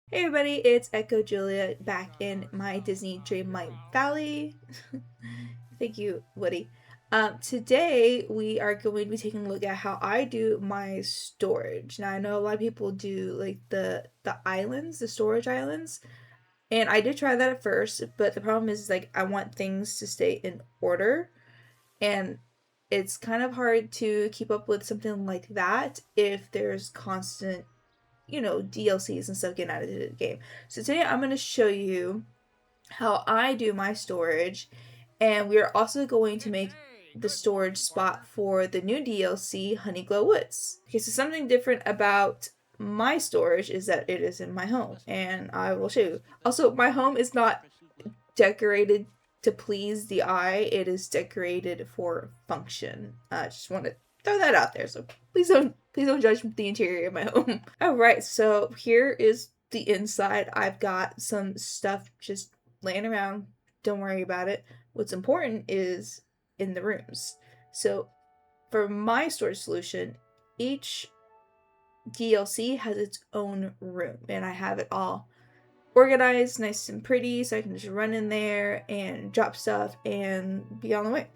Hey everybody, it's Echo Julia back in my Disney Dreamlight Valley. Thank you, Woody. Today we are going to be taking a look at how I do my storage. Now I know a lot of people do like the islands, the storage islands, and I did try that at first, but the problem is like I want things to stay in order, and it's kind of hard to keep up with something like that if there's constant DLCs and stuff getting added to the game. So today I'm going to show you how I do my storage, and we are also going to make the storage spot for the new DLC, Honeyglow Woods. Okay, so something different about my storage is that it is in my home, and I will show you. Also, my home is not decorated to please the eye, it is decorated for function. I just want to throw that out there, so please don't judge the interior of my home. Alright, so here is the inside. I've got some stuff just laying around. Don't worry about it. What's important is in the rooms. So for my storage solution, each DLC has its own room, and I have it all organized, nice and pretty, so I can just run in there and drop stuff and be on the way.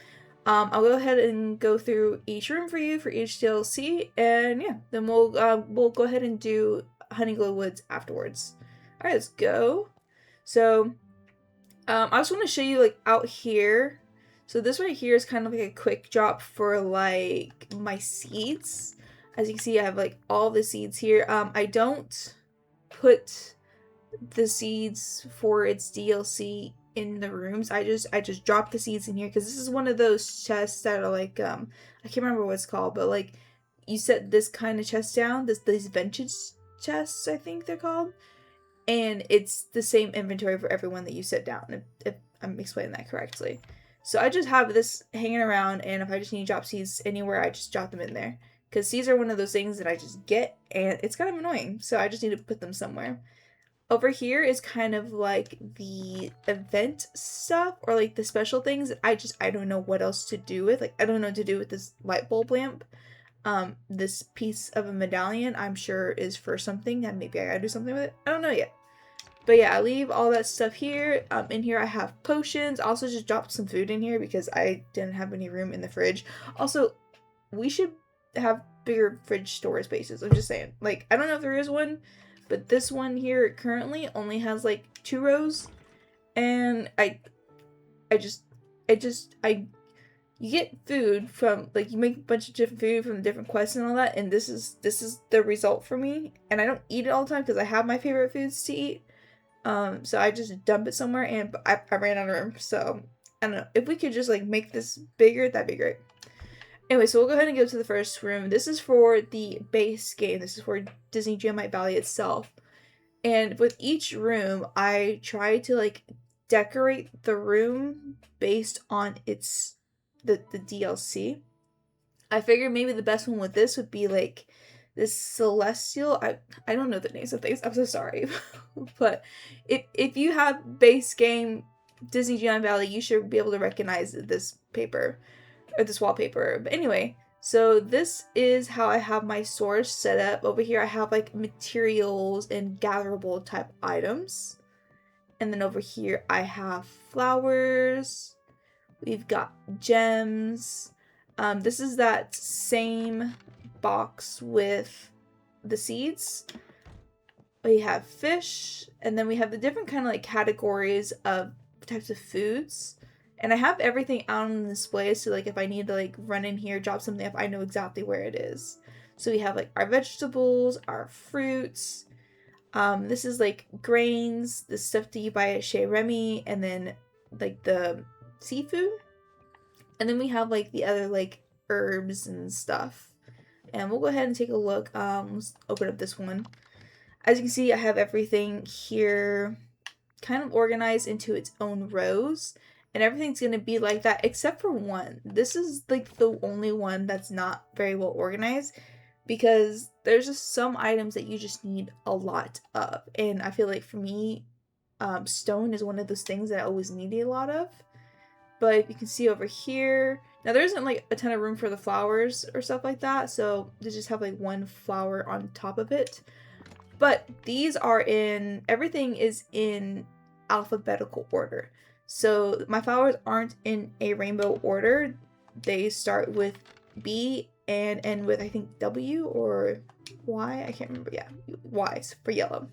I'll go ahead and go through each room for you for each DLC, and yeah, then we'll go ahead and do Honeyglow Woods afterwards. All right, let's go. So, I just want to show you like out here. So this right here is kind of like a quick drop for like my seeds. As you can see, I have like all the seeds here. I don't put the seeds for its DLC in the rooms. I just drop the seeds in here because this is one of those chests that are like I can't remember what it's called, but like you set this kind of chest down, these vintage chests I think they're called, and it's the same inventory for everyone that you set down, if I'm explaining that correctly. So I just have this hanging around, and if I just need to drop seeds anywhere, I just drop them in there. Because seeds are one of those things that I just get, and it's kind of annoying, so I just need to put them somewhere. Over here is kind of like the event stuff, or like the special things that I don't know what else to do with. Like I don't know what to do with this light bulb lamp. This piece of a medallion I'm sure is for something, and maybe I gotta do something with it. I don't know yet. But yeah, I leave all that stuff here. In here I have potions. I also just dropped some food in here because I didn't have any room in the fridge. Also, we should have bigger fridge storage spaces. I'm just saying. Like, I don't know if there is one, but this one here currently only has like 2 rows, and you get food from like you make a bunch of different food from different quests and all that, and this is the result for me, and I don't eat it all the time because I have my favorite foods to eat. So I just dump it somewhere, and I ran out of room. So I don't know if we could just like make this bigger, that'd be great. Anyway, so we'll go ahead and go to the first room. This is for the base game. This is for Disney Dreamlight Valley itself. And with each room, I try to like decorate the room based on the DLC. I figured maybe the best one with this would be like this celestial. I don't know the names of things. I'm so sorry. But if you have base game Disney Dreamlight Valley, you should be able to recognize this paper. Or this wallpaper. But anyway, so this is how I have my storage set up. Over here I have like materials and gatherable type items. And then over here I have flowers. We've got gems. This is that same box with the seeds. We have fish, and then we have the different kind of like categories of types of foods. And I have everything out on display, so like if I need to like run in here, drop something up, I know exactly where it is. So we have like our vegetables, our fruits. This is like grains, the stuff that you buy at Chez Remy, and then like the seafood. And then we have like the other like herbs and stuff. And we'll go ahead and take a look. Let's open up this one. As you can see, I have everything here kind of organized into its own rows. And everything's going to be like that except for one. This is like the only one that's not very well organized because there's just some items that you just need a lot of. And I feel like for me, stone is one of those things that I always needed a lot of. But you can see over here, now there isn't like a ton of room for the flowers or stuff like that. So they just have like one flower on top of it. But these are everything is in alphabetical order. So my flowers aren't in a rainbow order. They start with B and end with, I think, W or Y. I can't remember. Yeah, Y's for yellow.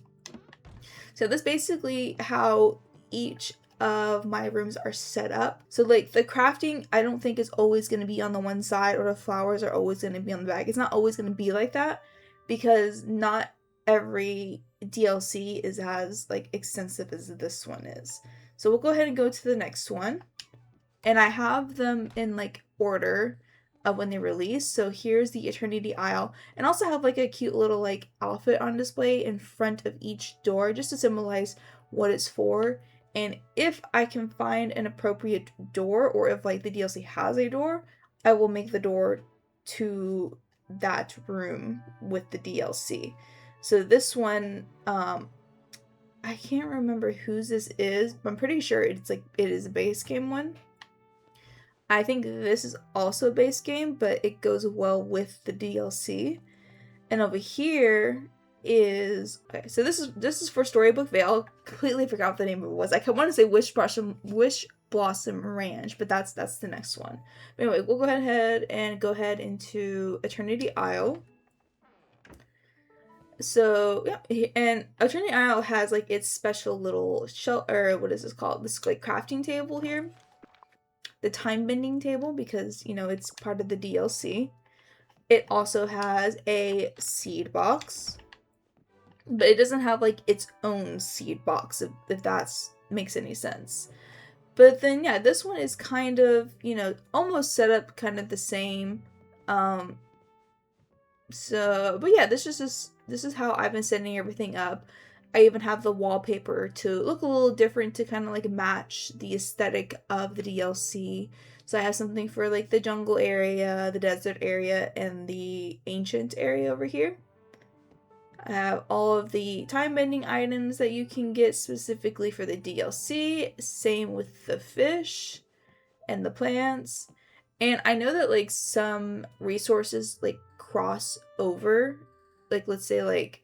So this is basically how each of my rooms are set up. So like the crafting, I don't think is always going to be on the one side, or the flowers are always going to be on the back. It's not always going to be like that, because not every DLC is as like extensive as this one is. So we'll go ahead and go to the next one. And I have them in like order of when they release. So here's the Eternity Isle, and also have like a cute little like outfit on display in front of each door just to symbolize what it's for. And if I can find an appropriate door, or if like the DLC has a door, I will make the door to that room with the DLC. So this one, I can't remember whose this is, but I'm pretty sure it is a base game one. I think this is also a base game, but it goes well with the DLC. And over here is, okay, so this is for Storybook Vale. Completely forgot what the name of it was. I want to say Wish Blossom Ranch, but that's the next one. But anyway, we'll go ahead into Eternity Isle. So yeah, and Eternity Isle has like its special little what is this called? This like crafting table here. The time bending table, because you know it's part of the DLC. It also has a seed box, but it doesn't have like its own seed box, if that makes any sense. But then yeah, this one is kind of, you know, almost set up kind of the same. So, but yeah, this is how I've been setting everything up. I even have the wallpaper to look a little different to kind of like match the aesthetic of the DLC. So I have something for like the jungle area, the desert area, and the ancient area over here. I have all of the time bending items that you can get specifically for the DLC. Same with the fish and the plants. And I know that like some resources like cross over. Like let's say like,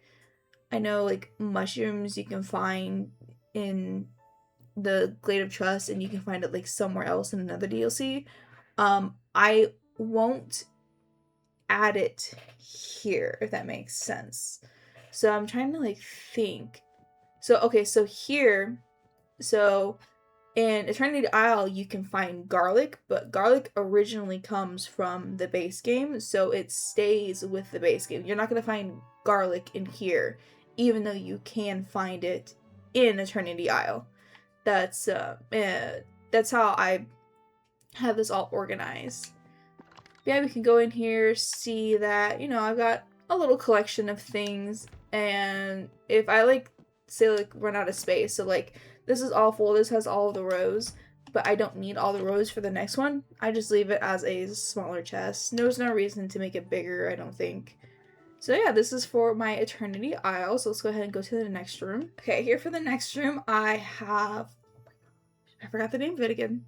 I know like mushrooms you can find in the Glade of Trust, and you can find it like somewhere else in another DLC. I won't add it here, if that makes sense. So I'm trying to like think. So okay, so here, so in Eternity Isle you can find garlic, but garlic originally comes from the base game, so it stays with the base game. You're not gonna find garlic in here, even though you can find it in Eternity Isle. That's how I have this all organized. Yeah, we can go in here, see that, you know, I've got a little collection of things, and if I like say like run out of space, so like this is all full, this has all of the rows, but I don't need all the rows for the next one, I just leave it as a smaller chest. There's no reason to make it bigger, I don't think. So yeah, this is for my Eternity Isle, so let's go ahead and go to the next room. Okay, here for the next room, I forgot the name of it again.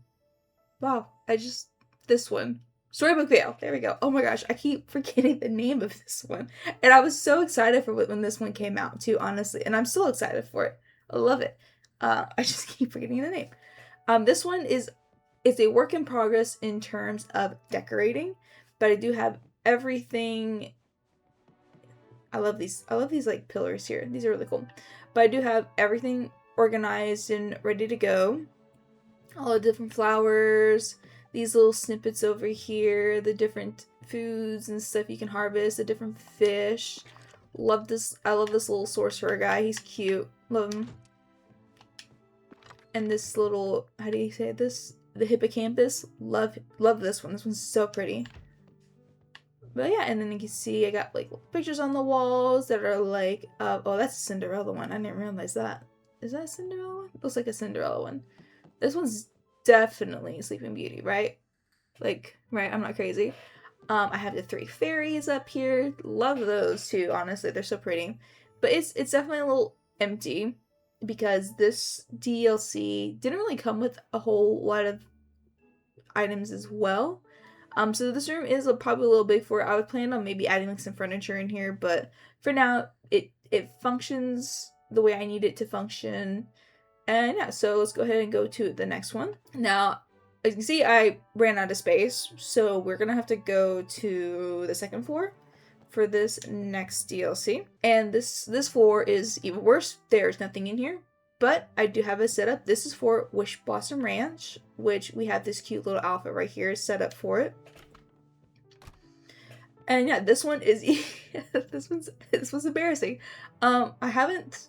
Wow, this one. Storybook Vale, there we go. Oh my gosh, I keep forgetting the name of this one. And I was so excited for when this one came out too, honestly, and I'm still excited for it. I love it. I just keep forgetting the name. This one is a work in progress in terms of decorating, but I do have everything. I love these like pillars here. These are really cool. But I do have everything organized and ready to go. All the different flowers, these little snippets over here, the different foods and stuff you can harvest, the different fish. Love this. I love this little sorcerer guy. He's cute. Love him. And this little, how do you say this? The hippocampus. Love this one. This one's so pretty. But yeah, and then you can see I got like pictures on the walls that are like, oh, that's a Cinderella one. I didn't realize that. Is that a Cinderella one? Looks like a Cinderella one. This one's definitely Sleeping Beauty, right? Like, right? I'm not crazy. I have the 3 fairies up here. Love those too, honestly. They're so pretty. But it's definitely a little empty because this DLC didn't really come with a whole lot of items as well. So this room is probably a little big for it. I would plan on maybe adding like some furniture in here, but for now, it it functions the way I need it to function. And yeah, so let's go ahead and go to the next one. Now, as you can see, I ran out of space, so we're gonna have to go to the second floor for this next DLC. And this floor is even worse. There's nothing in here, but I do have it set up. This is for Wish Blossom Ranch, which we have this cute little outfit right here set up for it. And yeah, this one is this one's embarrassing. I haven't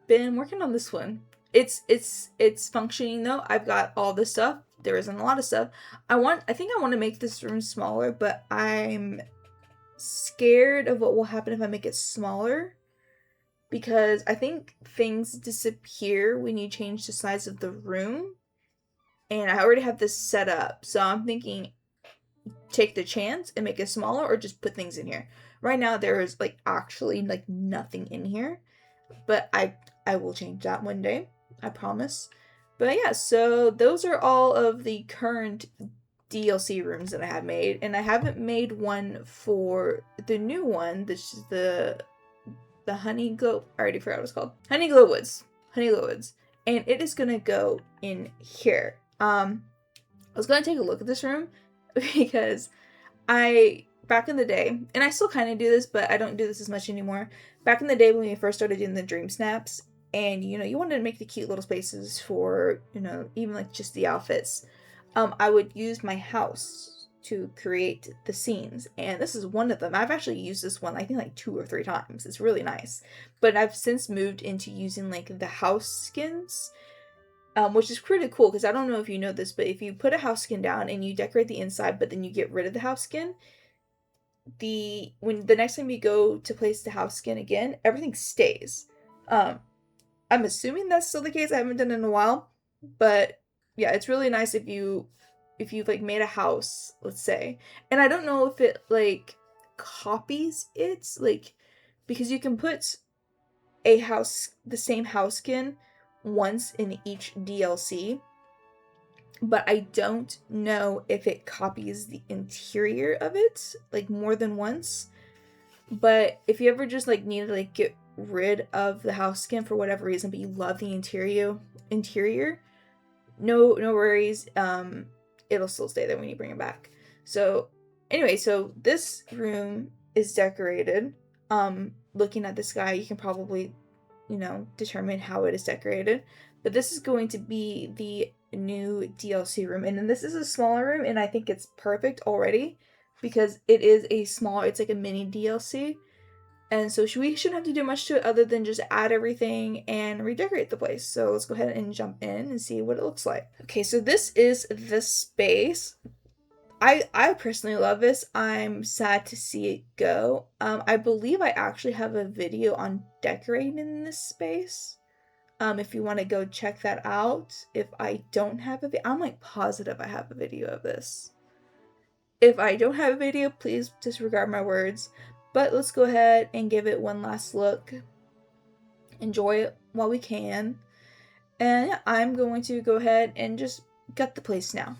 been working on this one. It's functioning though. I've got all the stuff. There isn't a lot of stuff. I think I want to make this room smaller, but I'm scared of what will happen if I make it smaller, because I think things disappear when you change the size of the room, and I already have this set up, so I'm thinking take the chance and make it smaller, or just put things in here. Right now there is like actually like nothing in here, but I will change that one day, I promise. But yeah, so those are all of the current DLC rooms that I have made, and I haven't made one for the new one. This is the Honeyglow. I already forgot what it's called. Honeyglow Woods. Honeyglow Woods, and it is gonna go in here. I was gonna take a look at this room because back in the day, and I still kind of do this, but I don't do this as much anymore. Back in the day when we first started doing the dream snaps, and you wanted to make the cute little spaces for, even like just the outfits, I would use my house to create the scenes, and this is one of them. I've actually used this one, I think, like 2 or 3 times. It's really nice, but I've since moved into using like the house skins, which is pretty cool, because I don't know if you know this, but if you put a house skin down and you decorate the inside, but then you get rid of the house skin, when the next time you go to place the house skin again, everything stays. I'm assuming that's still the case. I haven't done it in a while, but yeah, it's really nice if you've like made a house, let's say, and I don't know if it like copies it, like, because you can put the same house skin once in each DLC, but I don't know if it copies the interior of it like more than once. But if you ever just like need to like get rid of the house skin for whatever reason, but you love the interior, no worries. It'll still stay there when you bring it back. So anyway, so this room is decorated. Looking at the sky, you can probably determine how it is decorated, but this is going to be the new DLC room, and then this is a smaller room, and I think it's perfect already because it's like a mini DLC, and so we shouldn't have to do much to it other than just add everything and redecorate the place. So let's go ahead and jump in and see what it looks like. Okay, so this is the space. I personally love this. I'm sad to see it go. I believe I actually have a video on decorating in this space. If you want to go check that out. If I don't have a video, I'm like positive I have a video of this. If I don't have a video, please disregard my words. But let's go ahead and give it one last look. Enjoy it while we can. And I'm going to go ahead and just gut the place now.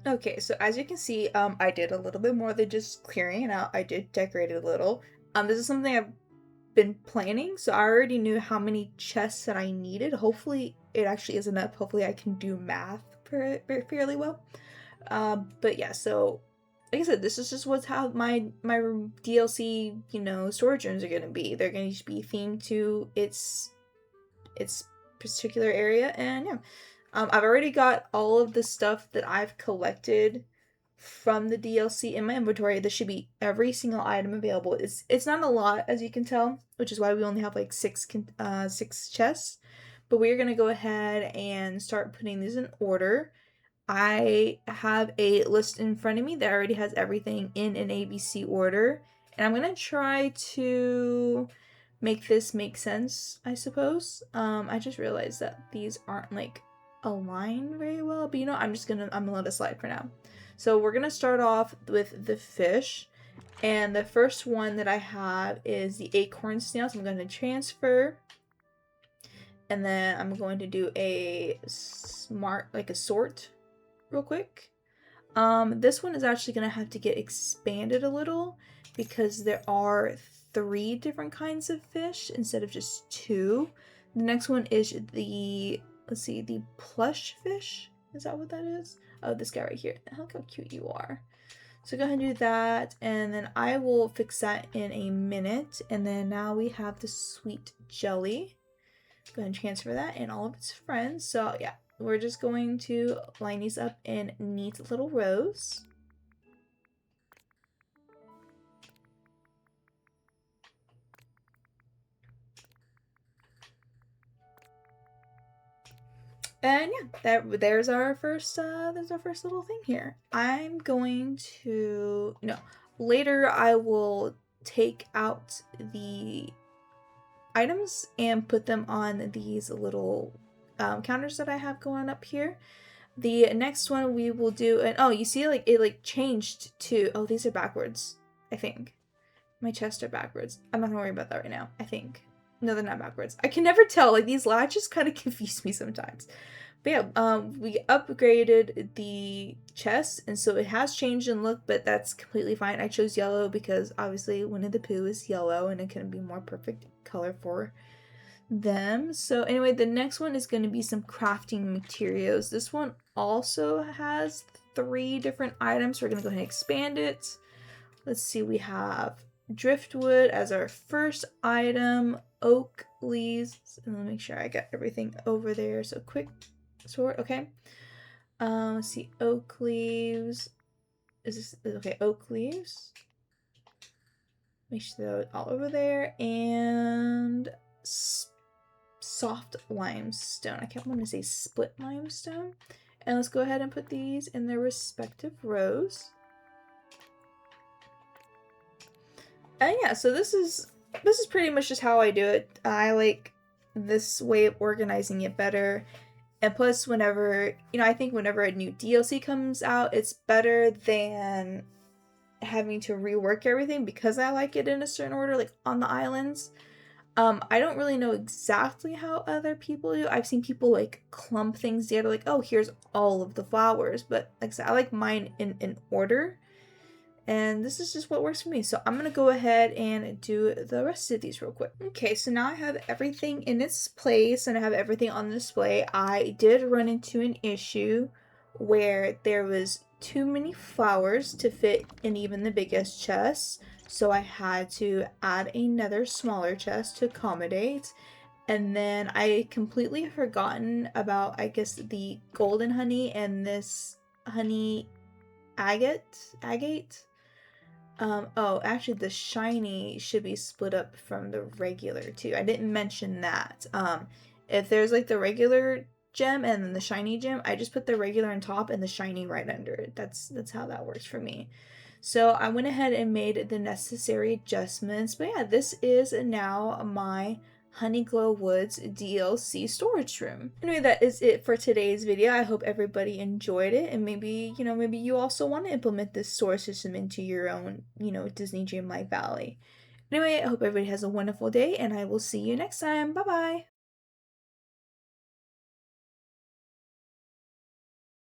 Okay, so as you can see, I did a little bit more than just clearing it out. I did decorate it a little. This is something I've been planning, so I already knew how many chests that I needed. Hopefully, it actually is enough. Hopefully, I can do math fairly well. But yeah, so like I said, this is just what's how my DLC, storage rooms are gonna be. They're going to be themed to its particular area, and yeah, I've already got all of the stuff that I've collected from the DLC in my inventory. This should be every single item available. It's not a lot, as you can tell, which is why we only have like six chests. But we're gonna go ahead and start putting these in order. I have a list in front of me that already has everything in an ABC order, and I'm gonna try to make this make sense, I suppose. I just realized that these aren't like aligned very well, but I'm gonna let it slide for now. So we're gonna start off with the fish, and the first one that I have is the acorn snail. So I'm going to transfer, and then I'm going to do a sort real quick. This one is actually gonna have to get expanded a little because there are 3 different kinds of fish instead of just 2. The next one is the plush fish. Is that what that is? Oh, this guy right here. Look how cute you are. So go ahead and do that, and then I will fix that in a minute. And then now we have the sweet jelly. Go ahead and transfer that and all of its friends. So yeah, we're just going to line these up in neat little rows. And yeah, there's our first little thing here. I'm going to later I will take out the items and put them on these little counters that I have going up here. The next one we will do, and oh, you see, like it like changed to, oh, these are backwards. I think my chests are backwards. I'm not gonna worry about that right now. I think no, they're not backwards. I can never tell. Like these latches kind of confuse me sometimes. But yeah, we upgraded the chest, and so it has changed in look, but that's completely fine. I chose yellow because obviously Winnie the Pooh is yellow, and it couldn't be more perfect color for them. So anyway, the next one is going to be some crafting materials. This one also has 3 different items. So we're going to go ahead and expand it. Let's see, we have driftwood as our first item, oak leaves, and let me make sure I got everything over there. So quick sort, okay. Let's see, oak leaves. Is this okay? Oak leaves. Make sure they're all over there, and soft limestone. I kept wanting to say split limestone. And let's go ahead and put these in their respective rows. And yeah, so this is pretty much just how I do it. I like this way of organizing it better. And plus, whenever, I think whenever a new DLC comes out, it's better than having to rework everything because I like it in a certain order, like on the islands. I don't really know exactly how other people do. I've seen people like clump things together, like, oh, here's all of the flowers. But like I said, I like mine in order. And this is just what works for me. So I'm going to go ahead and do the rest of these real quick. Okay, so now I have everything in its place and I have everything on display. I did run into an issue where there was too many flowers to fit in even the biggest chest. So I had to add another smaller chest to accommodate. And then I completely forgotten about, I guess, the golden honey and this honey agate. Oh, actually the shiny should be split up from the regular too. I didn't mention that. If there's like the regular gem and then the shiny gem, I just put the regular on top and the shiny right under it. That's how that works for me. So I went ahead and made the necessary adjustments. But yeah, this is now my Honeyglow Woods DLC storage room. Anyway, that is it for today's video. I hope everybody enjoyed it, and maybe you also want to implement this storage system into your own, Disney Dreamlight Valley. Anyway, I hope everybody has a wonderful day, and I will see you next time. Bye-bye!